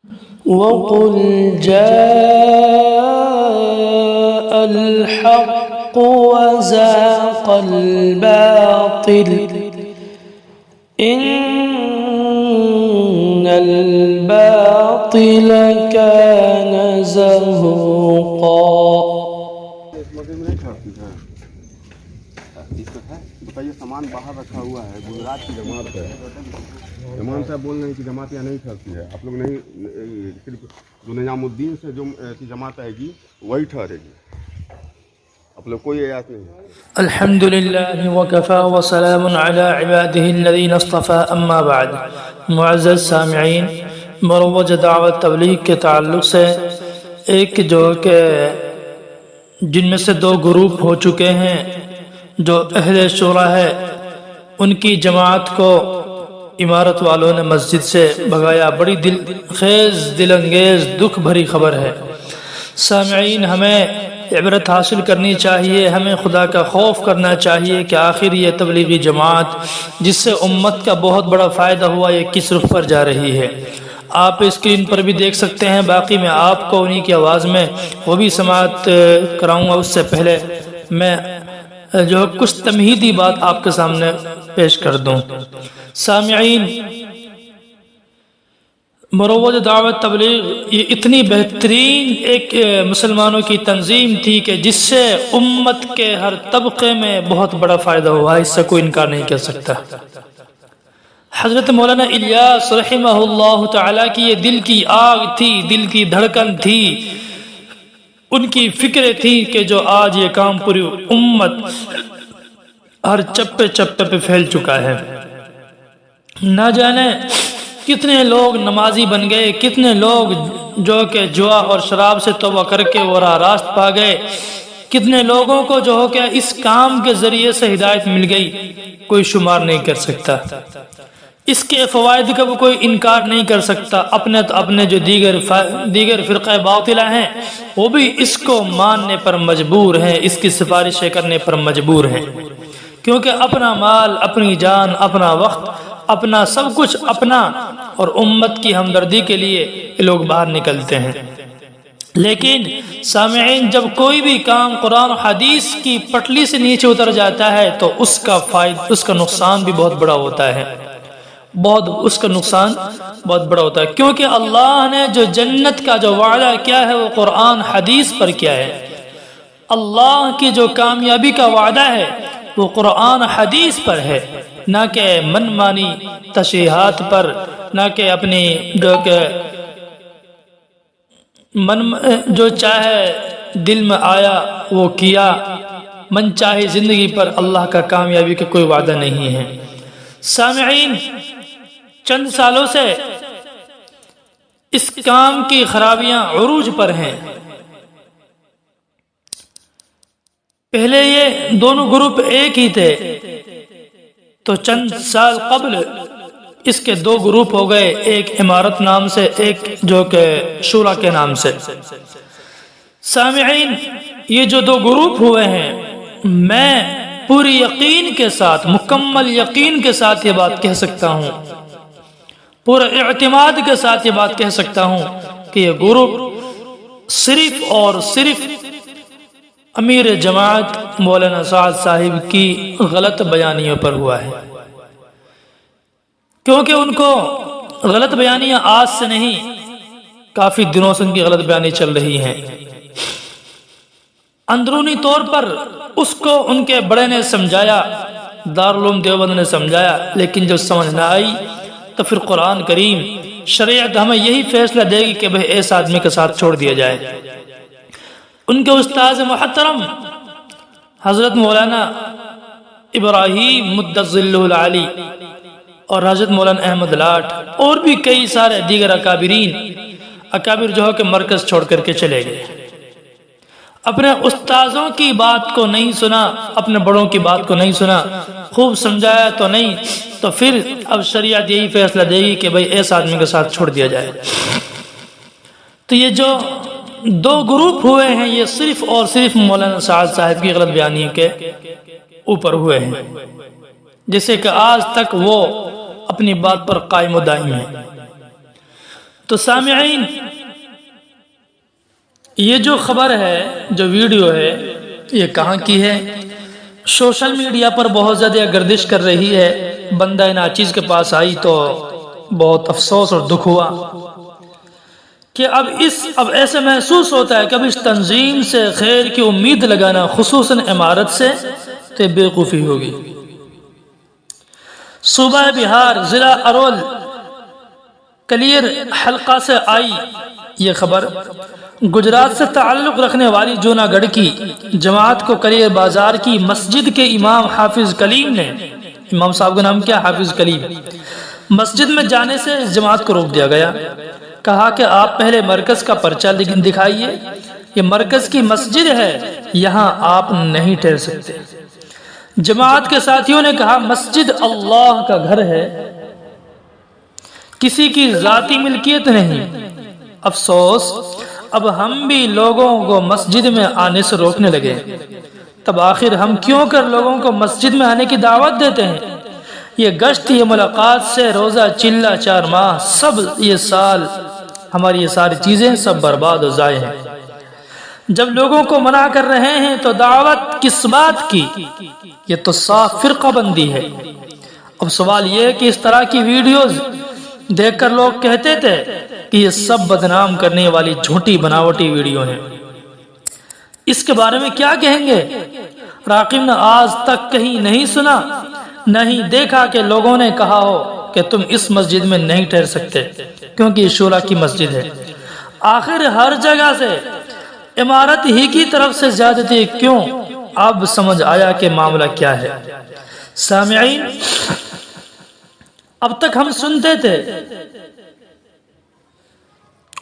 وقل جاء الحق وزاق الباطل إن الباطل كان زهوقا. یہ سامان باہر رکھا ہوا ہے، گجرات کی جماعت ہے. امام صاحب بول رہے ہیں کہ جماعت یہاں نہیں ٹھہرتی ہے. آپ لوگ نہیں، صرف جو نظام الدین سے جو کی جماعت آئے گی وہی ٹھہرے گی. آپ لوگ کوئی ایات نہیں ہے. الحمد لله وكفى وسلام على عباده الذين اصطفى اما بعد. معزز سامعین، مروج دعوت تبلیغ کے تعلق سے ایک جو کہ جن میں سے دو گروپ ہو چکے ہیں، جو اہل شورا ہے، ان کی جماعت کو امارت والوں نے مسجد سے بھگایا. بڑی دل خیز، دل انگیز، دکھ بھری خبر ہے. سامعین، ہمیں عبرت حاصل کرنی چاہیے، ہمیں خدا کا خوف کرنا چاہیے کہ آخر یہ تبلیغی جماعت جس سے امت کا بہت بڑا فائدہ ہوا، یہ کس رخ پر جا رہی ہے. آپ اسکرین پر بھی دیکھ سکتے ہیں. باقی میں آپ کو انہی کی آواز میں وہ بھی سماعت کراؤں گا. اس سے پہلے میں جو کچھ تمہیدی بات آپ کے سامنے پیش کر دوں. سامعین، مروج دعوت تبلیغ یہ اتنی بہترین ایک مسلمانوں کی تنظیم تھی کہ جس سے امت کے ہر طبقے میں بہت بڑا فائدہ ہوا، اس سے کوئی انکار نہیں کر سکتا. حضرت مولانا الیاس رحمہ اللہ تعالی کی یہ دل کی آگ تھی، دل کی دھڑکن تھی، ان کی فکر تھی کہ جو آج یہ کام پوری امت ہر چپے چپے پہ پھیل چکا ہے. نہ جانے کتنے لوگ نمازی بن گئے، کتنے لوگ جو کہ جوا اور شراب سے توبہ کر کے وہ راہ راست پا گئے، کتنے لوگوں کو جو ہو کہ اس کام کے ذریعے سے ہدایت مل گئی، کوئی شمار نہیں کر سکتا. اس کے فوائد کا وہ کوئی انکار نہیں کر سکتا. اپنے جو دیگر فرقہ باطلہ ہیں وہ بھی اس کو ماننے پر مجبور ہیں، اس کی سفارشیں کرنے پر مجبور ہیں، کیونکہ اپنا مال، اپنی جان، اپنا وقت، اپنا سب کچھ اپنا اور امت کی ہمدردی کے لیے یہ لوگ باہر نکلتے ہیں. لیکن سامعین، جب کوئی بھی کام قرآن و حدیث کی پٹلی سے نیچے اتر جاتا ہے تو اس کا نقصان بھی بہت بڑا ہوتا ہے. اس کا نقصان بہت بڑا ہوتا ہے، کیونکہ اللہ نے جو جنت کا جو وعدہ کیا ہے وہ قرآن حدیث پر کیا ہے. اللہ کی جو کامیابی کا وعدہ ہے وہ قرآن حدیث پر ہے، نہ کہ من مانی تشریحات پر، نہ کہ اپنی جو چاہے دل میں آیا وہ کیا. من چاہے زندگی پر اللہ کا کامیابی کا کوئی وعدہ نہیں ہے. سامعین، چند سالوں سے اس کام کی خرابیاں عروج پر ہیں. پہلے یہ دونوں گروپ ایک ہی تھے، تو چند سال قبل اس کے دو گروپ ہو گئے، ایک امارت نام سے، ایک جو کہ شورا کے نام سے. سامعین، یہ جو دو گروپ ہوئے ہیں، میں پوری یقین کے ساتھ، مکمل یقین کے ساتھ یہ بات کہہ سکتا ہوں، پورا اعتماد کے ساتھ یہ بات کہہ سکتا ہوں کہ یہ گروپ صرف اور صرف امیر جماعت مولانا سعد صاحب کی غلط بیانیوں پر ہوا ہے. کیونکہ ان کو غلط بیانیاں آج سے نہیں، کافی دنوں سے ان کی غلط بیانی چل رہی ہیں. اندرونی طور پر اس کو ان کے بڑے نے سمجھایا، دارالعلوم دیوبند نے سمجھایا، لیکن جب سمجھ نہ آئی تو پھر قرآن کریم، شریعت ہمیں یہی فیصلہ دے گی کہ بھئی ایسے آدمی کے ساتھ چھوڑ دیا جائے. ان کے استاذ محترم حضرت مولانا ابراہیم مدثر ظلہ العالی اور حضرت مولانا احمد لاٹ اور بھی کئی سارے دیگر اکابر جو کہ مرکز چھوڑ کر کے چلے گئے. اپنے استاذوں کی بات کو نہیں سنا، اپنے بڑوں کی بات کو نہیں سنا، خوب سمجھایا تو نہیں، تو پھر اب شریعت یہی فیصلہ دے گی کہ بھئی ایسے آدمی کے ساتھ چھوڑ دیا جائے. تو یہ جو دو گروپ ہوئے ہیں یہ صرف اور صرف مولانا سعد صاحب کی غلط بیانی کے اوپر ہوئے ہیں، جیسے کہ آج تک وہ اپنی بات پر قائم و دائم ہیں. تو تو سامعین، یہ جو خبر ہے، جو ویڈیو ہے، یہ کہاں کی ہے؟ سوشل میڈیا پر بہت زیادہ گردش کر رہی ہے۔ بندہ ناچیز کے پاس آئی تو بہت افسوس اور دکھ ہوا کہ اب ایسے محسوس ہوتا ہے کہ اب اس تنظیم سے خیر کی امید لگانا، خصوصاً عمارت سے، تو بے وقوفی ہوگی۔ صوبہ بہار، ضلع ارول کلیر حلقہ سے آئی یہ خبر۔ گجرات سے تعلق رکھنے والی جوناگڑھ کی جماعت کو کلیر بازار کی مسجد کے امام حافظ کلیم نے، امام صاحب کا نام کیا؟ حافظ کلیم، مسجد میں جانے سے اس جماعت کو روک دیا گیا۔ کہا کہ آپ پہلے مرکز کا پرچہ دکھائیے، یہ مرکز کی مسجد ہے، یہاں آپ نہیں ٹھہر سکتے۔ جماعت کے ساتھیوں نے کہا مسجد اللہ کا گھر ہے، کسی کی ذاتی ملکیت نہیں۔ افسوس، اب ہم بھی لوگوں کو مسجد میں آنے سے روکنے لگے۔ تب آخر ہم کیوں کر لوگوں کو مسجد میں آنے کی دعوت دیتے ہیں؟ یہ گشت، یہ ملاقات سے روزہ، چلہ، 4 ماہ، سب یہ سال، ہماری یہ ساری چیزیں سب برباد و ضائع ہیں۔ جب لوگوں کو منع کر رہے ہیں تو دعوت کس بات کی؟ یہ تو صاف فرقہ بندی ہے۔ اب سوال یہ ہے کہ اس طرح کی ویڈیوز دیکھ کر لوگ کہتے تھے کہ یہ سب بدنام کرنے والی جھوٹی بناوٹی ویڈیو ہیں، اس کے بارے میں کیا کہیں گے؟ راقب نے آج تک کہیں نہیں سنا، نہیں دیکھا کہ لوگوں نے کہا ہو کہ تم اس مسجد میں نہیں ٹھہر سکتے کیونکہ یہ شورا کی مسجد ہے۔ آخر ہر جگہ سے عمارت ہی کی طرف سے زیادتی کیوں؟ اب سمجھ آیا کہ معاملہ کیا ہے۔ سامعین، اب تک ہم سنتے تھے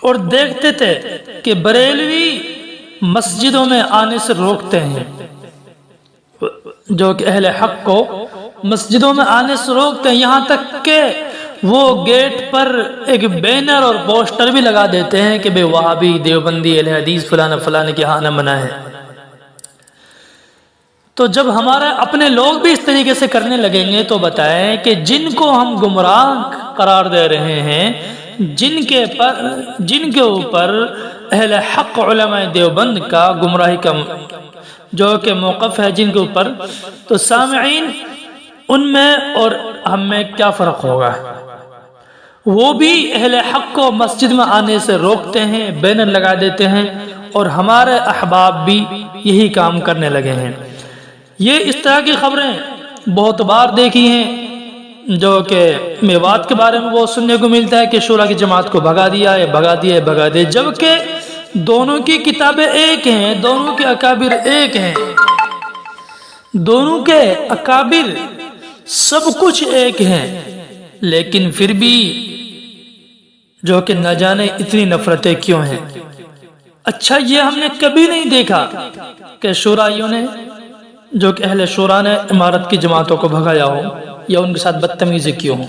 اور دیکھتے تھے کہ بریلوی مسجدوں میں آنے سے روکتے ہیں، جو کہ اہل حق کو مسجدوں میں آنے سے روکتے ہیں، یہاں تک کہ وہ گیٹ پر ایک بینر اور پوسٹر بھی لگا دیتے ہیں کہ بے وہابی، دیوبندی، اہل حدیث فلانا فلانا کے ہاں نہ منع ہے۔ تو جب ہمارے اپنے لوگ بھی اس طریقے سے کرنے لگیں گے تو بتائیں کہ جن کو ہم گمراہ قرار دے رہے ہیں، جن کے اوپر اہل حق علماء دیوبند کا گمراہی کا جو کہ موقف ہے جن کے اوپر، تو سامعین ان میں اور ہم میں کیا فرق ہوگا؟ وہ بھی اہل حق کو مسجد میں آنے سے روکتے ہیں، بینر لگا دیتے ہیں، اور ہمارے احباب بھی یہی کام کرنے لگے ہیں۔ یہ اس طرح کی خبریں بہت بار دیکھی ہیں، جو کہ میوات کے بارے میں وہ سننے کو ملتا ہے کہ شورا کی جماعت کو بھگا دیا ہے، جبکہ دونوں کی کتابیں ایک ہیں، دونوں کے اکابر ایک ہیں، دونوں کے اکابر سب کچھ ایک ہیں، لیکن پھر بھی جو کہ نہ جانے اتنی نفرتیں کیوں ہیں۔ اچھا، یہ ہم نے کبھی نہیں دیکھا کہ شورائیوں نے، جو کہ اہل شورا نے امارت کی جماعتوں کو بھگایا ہو یا ان کے ساتھ بدتمیزی کی ہو۔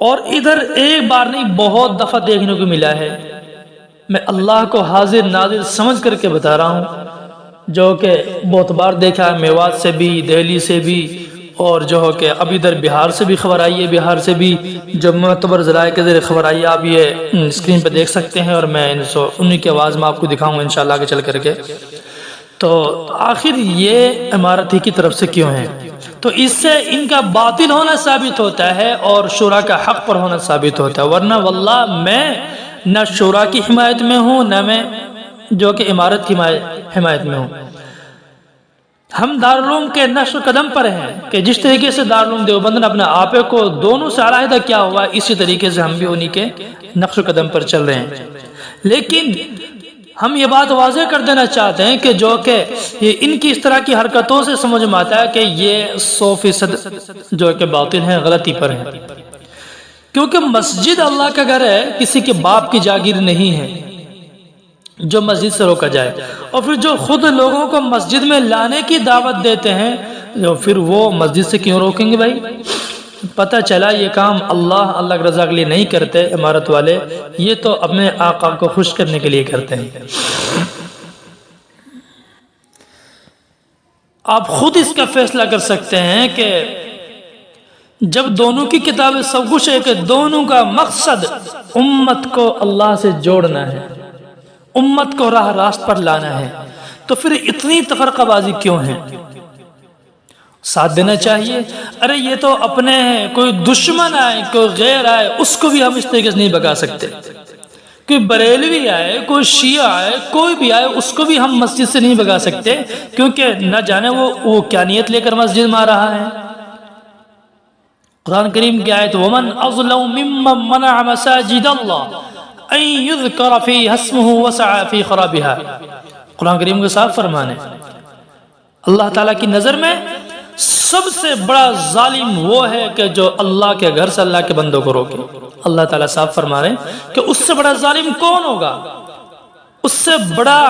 اور ادھر ایک بار نہیں بہت دفعہ دیکھنے کو ملا ہے، میں اللہ کو حاضر ناظر سمجھ کر کے بتا رہا ہوں، جو کہ بہت بار دیکھا ہے، میوات سے بھی، دہلی سے بھی، اور جو کہ اب ادھر بہار سے بھی خبر آئی ہے، بہار سے بھی جو معتبر ذرائع کے ذریعے خبر آئی ہے، آپ یہ اسکرین پہ دیکھ سکتے ہیں، اور میں انہی کی آواز میں آپ کو دکھاؤں گا انشاءاللہ آگے چل کر کے۔ تو آخر یہ عمارت ہی کی طرف سے کیوں ہیں؟ تو اس سے ان کا باطل ہونا ثابت ہوتا ہے اور شورا کا حق پر ہونا ثابت ہوتا ہے، ورنہ واللہ میں نہ شورا کی حمایت میں ہوں، نہ میں جو کہ عمارت کی حمایت میں ہوں۔ ہم دارالعلوم کے نقش قدم پر ہیں کہ جس طریقے سے دارالعلوم دیوبند نے اپنے آپے کو دونوں سے علیحدہ کیا ہوا، اسی طریقے سے ہم بھی انہی کے نقش قدم پر چل رہے ہیں۔ لیکن ہم یہ بات واضح کر دینا چاہتے ہیں کہ جو کہ یہ ان کی اس طرح کی حرکتوں سے سمجھ میں آتا ہے کہ یہ 100% جو کہ باطل ہیں، غلطی پر ہیں، کیونکہ مسجد اللہ کا گھر ہے، کسی کے باپ کی جاگیر نہیں ہے جو مسجد سے روکا جائے۔ اور پھر جو خود لوگوں کو مسجد میں لانے کی دعوت دیتے ہیں، پھر وہ مسجد سے کیوں روکیں گے بھائی؟ پتہ چلا یہ کام اللہ کی رضا کے لیے نہیں کرتے عمارت والے، یہ تو اپنے آقا کو خوش کرنے کے لیے کرتے ہیں۔ آپ خود اس کا فیصلہ کر سکتے ہیں کہ جب دونوں کی کتابیں سب کچھ ہے کہ دونوں کا مقصد امت کو اللہ سے جوڑنا ہے، امت کو راہ راست پر لانا ہے، تو پھر اتنی تفرقہ بازی کیوں ہے؟ ساتھ دینا چاہیے۔ ارے یہ تو اپنے ہیں، کوئی دشمن آئے، کوئی غیر آئے، اس کو بھی ہم اس طریقے سے نہیں بگا سکتے۔ کوئی بریلوی آئے، کوئی شیعہ آئے، کوئی بھی آئے، اس کو بھی ہم مسجد سے نہیں بگا سکتے، کیونکہ نہ جانے وہ کیا نیت لے کر مسجد میں آ رہا ہے۔ قرآن کریم کی آیت وَمَنْ أَظْلَمُ مِمَّنْ مَنَعَ مَسَاجِدَ اللَّهِ أَن يُذْكَرَ فِيهَا اسْمُهُ وَسَعَى فِي خَرَابِهَا۔ قرآن کریم کا صاف فرمان ہے، اللہ تعالیٰ کی نظر میں سب سے بڑا ظالم وہ ہے کہ جو اللہ کے گھر سے اللہ کے بندوں کو روکے۔ اللہ تعالیٰ صاف فرما رہے ہیں کہ اس سے بڑا ظالم کون ہوگا؟ اس سے بڑا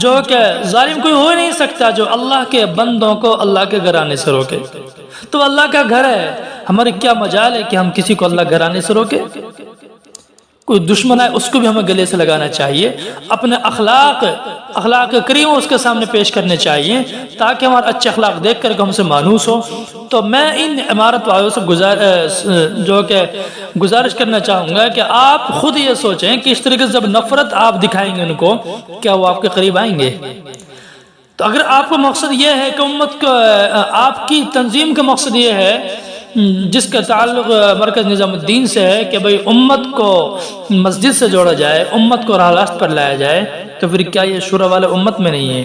جو کہ ظالم کوئی ہو نہیں سکتا جو اللہ کے بندوں کو اللہ کے گھر آنے سے روکے۔ تو اللہ کا گھر ہے، ہمارے کیا مجال ہے کہ ہم کسی کو اللہ گھر آنے سے روکے؟ کوئی دشمن ہے اس کو بھی ہمیں گلے سے لگانا چاہیے، اپنے اخلاق کریم اس کے سامنے پیش کرنے چاہیے تاکہ ہمارے اچھے اخلاق دیکھ کر ہم سے مانوس ہو۔ تو میں ان عمارت والوں سے گزارش کرنا چاہوں گا کہ آپ خود یہ سوچیں کہ اس طریقے سے جب نفرت آپ دکھائیں گے ان کو، کیا وہ آپ کے قریب آئیں گے؟ تو اگر آپ کا مقصد یہ ہے کہ امت کو، آپ کی تنظیم کا مقصد یہ ہے جس کا تعلق مرکز نظام الدین سے ہے کہ بھئی امت کو مسجد سے جوڑا جائے، امت کو راہ راست پر لایا جائے، تو پھر کیا یہ شورا والے امت میں نہیں ہے؟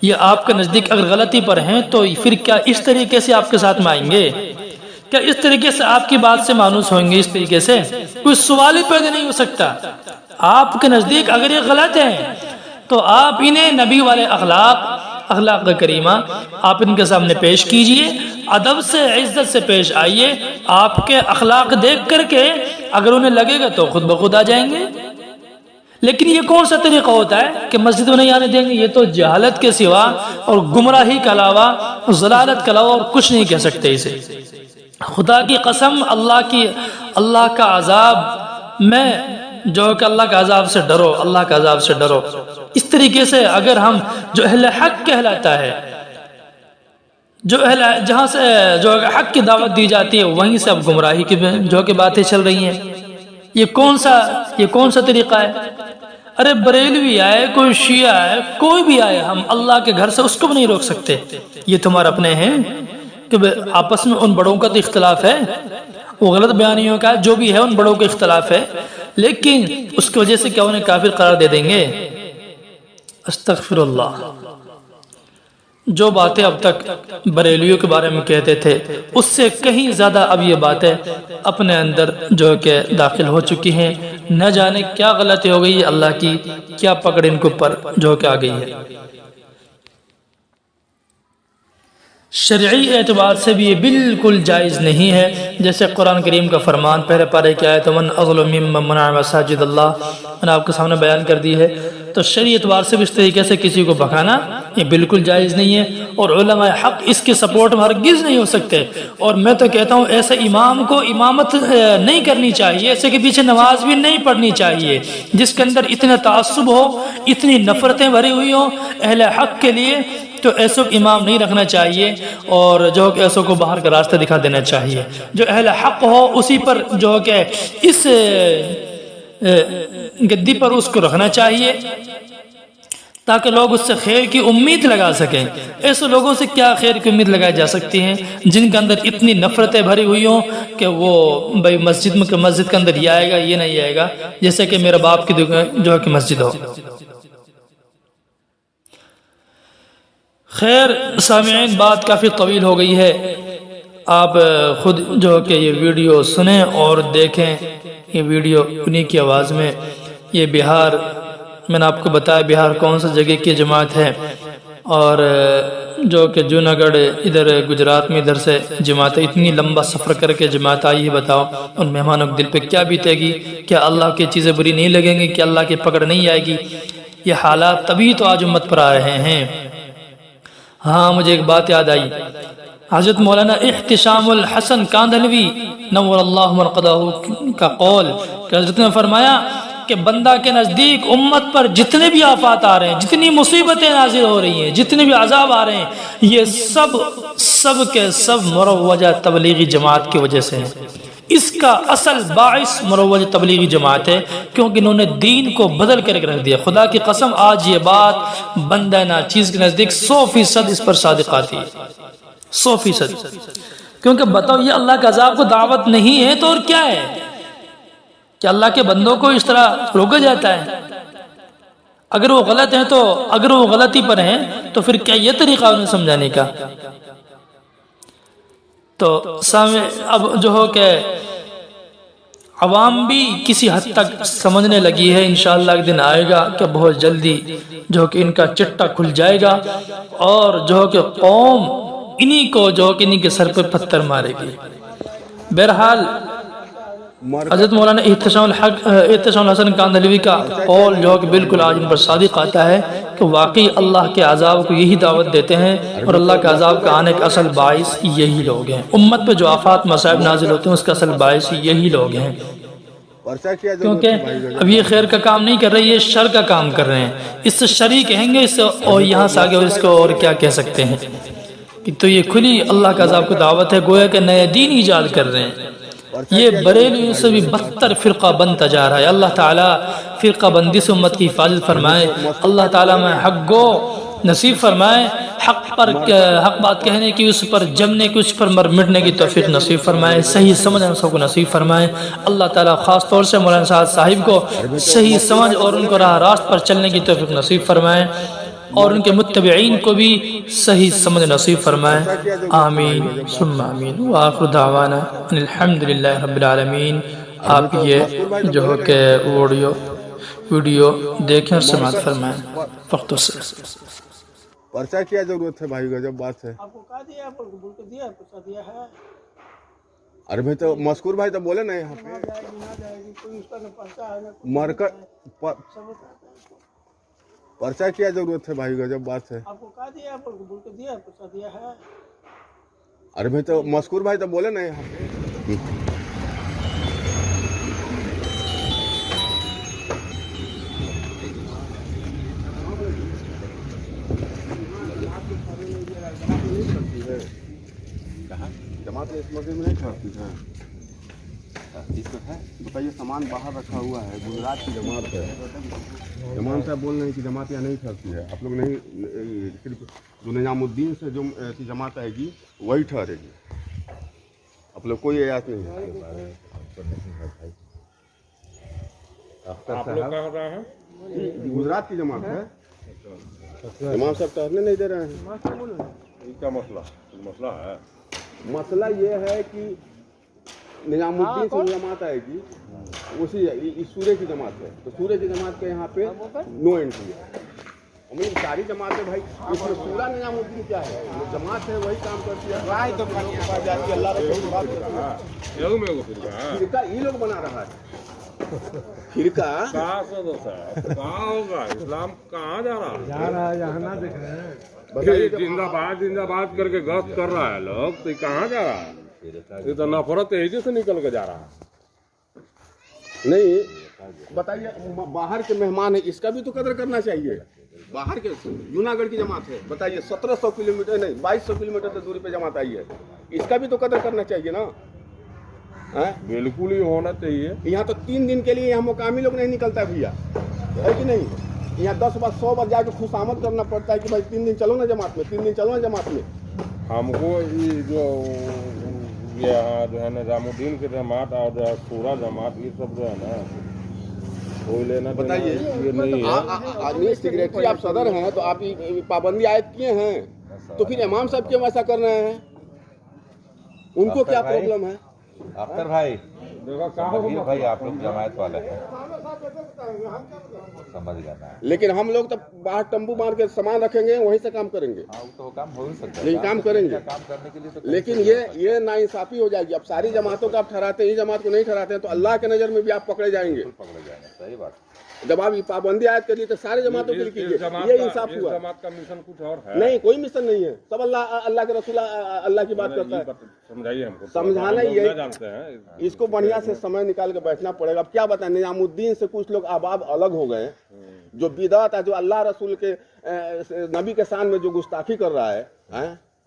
یہ آپ کے نزدیک اگر غلطی پر ہیں تو پھر کیا اس طریقے سے آپ کے ساتھ میں آئیں گے؟ کیا اس طریقے سے آپ کی بات سے مانوس ہوئیں گے؟ اس طریقے سے کوئی سوال ہی پیدا نہیں ہو سکتا۔ آپ کے نزدیک اگر یہ غلط ہیں تو آپ انہیں نبی والے اخلاق کریمہ آپ ان کے سامنے پیش کیجئے، ادب سے عزت سے پیش آئیے، آپ کے اخلاق دیکھ کر کے اگر انہیں لگے گا تو خود بخود آ جائیں گے۔ لیکن یہ کون سا طریقہ ہوتا ہے کہ مسجد میں نہیں آنے دیں گے؟ یہ تو جہالت کے سوا اور گمراہی کے علاوہ، ضلالت کے علاوہ اور کچھ نہیں کہہ سکتے اسے۔ خدا کی قسم، اللہ کا عذاب میں جو کہ اللہ کا عذاب سے ڈرو، اللہ کا عذاب سے ڈرو۔ اس طریقے سے اگر ہم جو اہل حق کہلاتا ہے، جہاں سے جو حق کی دعوت دی جاتی ہے وہیں سے اب گمراہی کی جو کہ باتیں چل رہی ہیں، یہ کون سا طریقہ ہے؟ ارے بریلوی آئے، کوئی شیعہ آئے، کوئی بھی آئے، ہم اللہ کے گھر سے اس کو بھی نہیں روک سکتے۔ یہ تمہارے اپنے ہیں کہ آپس میں ان بڑوں کا تو اختلاف ہے، وہ غلط بیانیوں کا جو بھی ہے ان بڑوں کا اختلاف ہے، لیکن اس کی وجہ سے کیا انہیں کافر قرار دے دیں گے؟ استغفر اللہ۔ جو باتیں اب تک بریلیوں کے بارے میں کہتے تھے اس سے کہیں زیادہ اب یہ باتیں اپنے اندر جو کہ داخل ہو چکی ہیں، نہ جانے کیا غلطی ہو گئی، اللہ کی کیا پکڑ ان کے اوپر جو کہ آ گئی ہے۔ شرعی اعتبار سے بھی یہ بالکل جائز نہیں ہے، جیسے قرآن کریم کا فرمان پہلے پارے کی آیت وَمَنْ أَظْلَمُ مِمَّنْ مَنَعَ مَسَاجِدَ اللَّهِ میں نے آپ کے سامنے بیان کر دی ہے۔ تو شرعی اعتبار سے بھی اس طریقے سے کسی کو بھگانا یہ بالکل جائز نہیں ہے، اور علماء حق اس کے سپورٹ میں ہرگز نہیں ہو سکتے۔ اور میں تو کہتا ہوں ایسے امام کو امامت نہیں کرنی چاہیے، ایسے کے پیچھے نماز بھی نہیں پڑھنی چاہیے جس کے اندر اتنا تعصب ہو، اتنی نفرتیں بھری ہوئی ہوں اہل حق کے لیے، تو ایسو امام نہیں رکھنا چاہیے، اور جو کہ ایسو کو باہر کا راستہ دکھا دینا چاہیے۔ جو اہل حق ہو اسی پر جو کہ اس گدی پر اس کو رکھنا چاہیے تاکہ لوگ اس سے خیر کی امید لگا سکیں۔ ایسے لوگوں سے کیا خیر کی امید لگائی جا سکتی ہیں جن کے اندر اتنی نفرتیں بھری ہوئی ہوں کہ وہ بھائی مسجد کے اندر یہ آئے گا یہ نہیں آئے گا، جیسے کہ میرے باپ کی جو ہے کہ مسجد ہو۔ خیر سامعین، بات کافی طویل ہو گئی ہے، آپ خود جو کہ یہ ویڈیو سنیں اور دیکھیں۔ یہ ویڈیو انہی کی آواز میں، یہ بہار، میں نے آپ کو بتایا بہار کون سا جگہ کی جماعت ہے، اور جو کہ جوناگڑھ ادھر گجرات میں ادھر سے جماعت ہے۔ اتنی لمبا سفر کر کے جماعت آئی ہے، بتاؤ ان مہمانوں کے دل پہ کیا بیتے گی؟ کیا اللہ کی چیزیں بری نہیں لگیں گی؟ کیا اللہ کی پکڑ نہیں آئے گی؟ یہ حالات تبھی تو آج امت پر آ رہے ہیں۔ ہاں مجھے ایک بات یاد آئی، حضرت مولانا احتشام الحسن کاندھلوی نور اللہ مرقدہ کا قول کہ حضرت نے فرمایا کہ بندہ کے نزدیک امت پر جتنے بھی آفات آ رہے ہیں، جتنی مصیبتیں نازل ہو رہی ہیں، جتنے بھی عذاب آ رہے ہیں، یہ سب کے سب مروجہ تبلیغی جماعت کی وجہ سے ہیں۔ اس کا اصل باعث مروجہ تبلیغی جماعت ہے، کیونکہ انہوں نے دین کو بدل کر رکھ دیا۔ خدا کی قسم آج یہ بات بندہ ناچیز کے نزدیک 100% اس پر صادق آتی ہے، 100%۔ کیونکہ بتاؤ یہ اللہ کے عذاب کو دعوت نہیں ہے تو اور کیا ہے؟ کہ اللہ کے بندوں کو اس طرح روکا جاتا ہے؟ اگر وہ غلط ہیں تو اگر وہ غلطی پر ہیں تو پھر کیا یہ طریقہ انہیں سمجھانے کا؟ تو سامنے اب جو ہو کہ عوام بھی کسی حد تک سمجھنے لگی ہے، انشاءاللہ ایک دن آئے گا کہ بہت جلدی جو کہ ان کا چٹا کھل جائے گا، اور جو کہ قوم انہی کو جو کہ انہی کے سر پہ پتھر مارے گی۔ بہرحال حضرت مولانا احتشام الحسن کاندھلوی کا قول جو کہ بالکل آج ان پر صادق آتا ہے کہ واقعی اللہ کے عذاب کو یہی دعوت دیتے ہیں، اور اللہ کے عذاب کا آنے کا اصل باعث یہی لوگ ہیں۔ امت پہ جو آفات مصائب نازل ہوتے ہیں اس کا اصل باعث یہی لوگ ہیں، کیونکہ اب یہ خیر کا کام نہیں کر رہے، یہ شر کا کام کر رہے ہیں۔ اس سے شر کہیں گے، اس سے اور یہاں سے آگے اور اس کو اور کیا کہہ سکتے ہیں؟ تو یہ کھلی اللہ کا عذاب کو دعوت ہے، گویا کہ نئے دین ایجاد کر رہے ہیں۔ یہ بریلویوں سے بھی بدتر فرقہ بنتا جا رہا ہے۔ اللہ تعالیٰ فرقہ بندی سے امت کی حفاظت فرمائے، اللہ تعالیٰ میں حق گو نصیب فرمائے، حق بات کہنے کی، اس پر جمنے کی، اس پر مٹنے کی توفیق نصیب فرمائے، صحیح سمجھ ہم سب کو نصیب فرمائے۔ اللہ تعالیٰ خاص طور سے مولانا صاحب کو صحیح سمجھ اور ان کو راہ راست پر چلنے کی توفیق نصیب فرمائے، اور ان کے متبعین کو بھی صحیح سمجھ نصیب فرمائے، آمین ثم آمین۔ وآخر دعوانا ان الحمدللہ رب العالمین۔ آپ یہ جو ہو کہ ویڈیو دیکھیں اور سماعت فرمائیں وقت سے۔ پرچہ کیا ضرورت ہے بھائی، گجب بات ہے۔ آپ کو کہا دیا ہے، بول کے دیا ہے، پرچہ دیا ہے۔ ارے بھائی تو مذکور بھائی تو بولے نا یہاں پہ جائے گی کوئی اس کا نہ پرچہ ہے نہ مرکز پرچہ کیا ضرورت ہے بھائی، گجب بات ہے۔ آپ کو کہا دیا ہے، بول کے دیا ہے، پرچہ دیا ہے۔ ارے بھائی تو مذکور بھائی تو بولے نا یہاں پہ۔ جماعت اس مسجد میں نہیں ٹھہرتی ہے؟ بتائیے سامان باہر رکھا ہوا ہے، گجرات کی جماعت ہے۔ امام صاحب بول رہے ہیں کہ جماعت یہاں نہیں ٹھہرتی ہے، آپ لوگ نہیں، صرف جو نظام الدین سے جو جماعت آئے گی وہی ٹھہرے گی، آپ لوگ کوئی ایات نہیں ہے۔ گجرات کی جماعت ہے، امام صاحب ٹھہرنے نہیں دے رہے ہیں۔ کیا مسئلہ ہے؟ مسئلہ یہ ہے کہ نظام الدین سے جماعت آئے گی، اسی سورہ کی جماعت ہے، تو سورہ کی جماعت کے یہاں پہ نو انٹری ہے۔ ساری جماعتیں بھائی، اس میں سورہ نظام الدین کیا ہے؟ جماعت ہے وہی کام کرتی ہے، رائے تو جاتی ہے، اللہ رسول کی بات کرتی ہے۔ فرقہ یہ لوگ بنا رہا ہے، فرقہ کہاں ہوگا؟ اسلام کہاں جا رہا ہے؟ یہاں نہ دیکھ رہے ہیں۔ زندہ باد کر کے غصب کر رہا ہے لوگ، تو کہاں جا رہا ہے؟ یہ تو نفرت ایجے سے نکل کے جا رہا ہے۔ نہیں بتائیے، باہر کے مہمان ہیں، اس کا بھی تو قدر کرنا چاہیے۔ باہر کے جوناگڑھ کی جماعت ہے، بتائیے 1700 کلومیٹر نہیں 2200 کلومیٹر سے دوری پہ جماعت آئی ہے، اس کا بھی تو قدر کرنا چاہیے نا۔ بالکل ہی ہونا چاہیے۔ یہاں تو 3 دن کے لیے یہاں مقامی لوگ نہیں نکلتا بھیا، ہے کہ نہیں؟ یہاں 10 بار 100 بار جا کے خوشامد کرنا پڑتا ہے کہ بھائی 3 دن چلو نا جماعت میں، 3 دن چلو نا جماعت میں۔ ہم کو یہ جو یہاں جو ہے نظام الدین کی جماعت اور جو ہے سورہ جماعت، یہ سب جو ہے نا کوئی لینا دینا بتائیے، یہ نہیں ہے۔ آدمی سیکریٹری آپ صدر ہیں تو آپ پابندی عائد کیے ہیں، تو پھر امام صاحب کیوں ایسا کر رہے ہیں؟ ان کو کیا پرابلم ہے؟ اختر بھائی دیکھو بھائی، آپ لوگ جماعت والے ہیں، سمجھ گئے نا؟ لیکن ہم لوگ تو باہر تمبو مار کے سامان رکھیں گے، وہیں سے کام کریں گے، ہاں، وہ تو کام ہو ہی سکتا ہے، یہی کام کریں گے۔ کام کرنے کے لیے تو لیکن یہ ناانصافی ہو جائے گی۔ اب ساری جماعتوں کو آپ ٹھہراتے ہیں، یہ جماعت کو نہیں ٹھہراتے ہیں تو اللہ کے نظر میں بھی آپ پکڑے جائیں گے۔ پکڑے جائیں گے، صحیح بات۔ جب آپ پابندی عائد کر لیے تو سارے جماعتوں کے لیے کیجیے، یہ انصاف ہوا۔ جماعت کا مشن کچھ اور ہے، نہیں، کوئی مشن نہیں ہے، سب اللہ کے رسول اللہ کی بات کرتا ہے۔ سمجھائیے ہم کو، سمجھانا ہم یہ نہ جانتے ہیں اس کو بڑھیا سے سمے نکال کے بیٹھنا پڑے گا۔ اب کیا بتائیں، نظام الدین سے کچھ لوگ احباب الگ ہو گئے، جو بدعت ہے، جو اللہ رسول کے نبی کے شان میں جو گستاخی کر رہا ہے،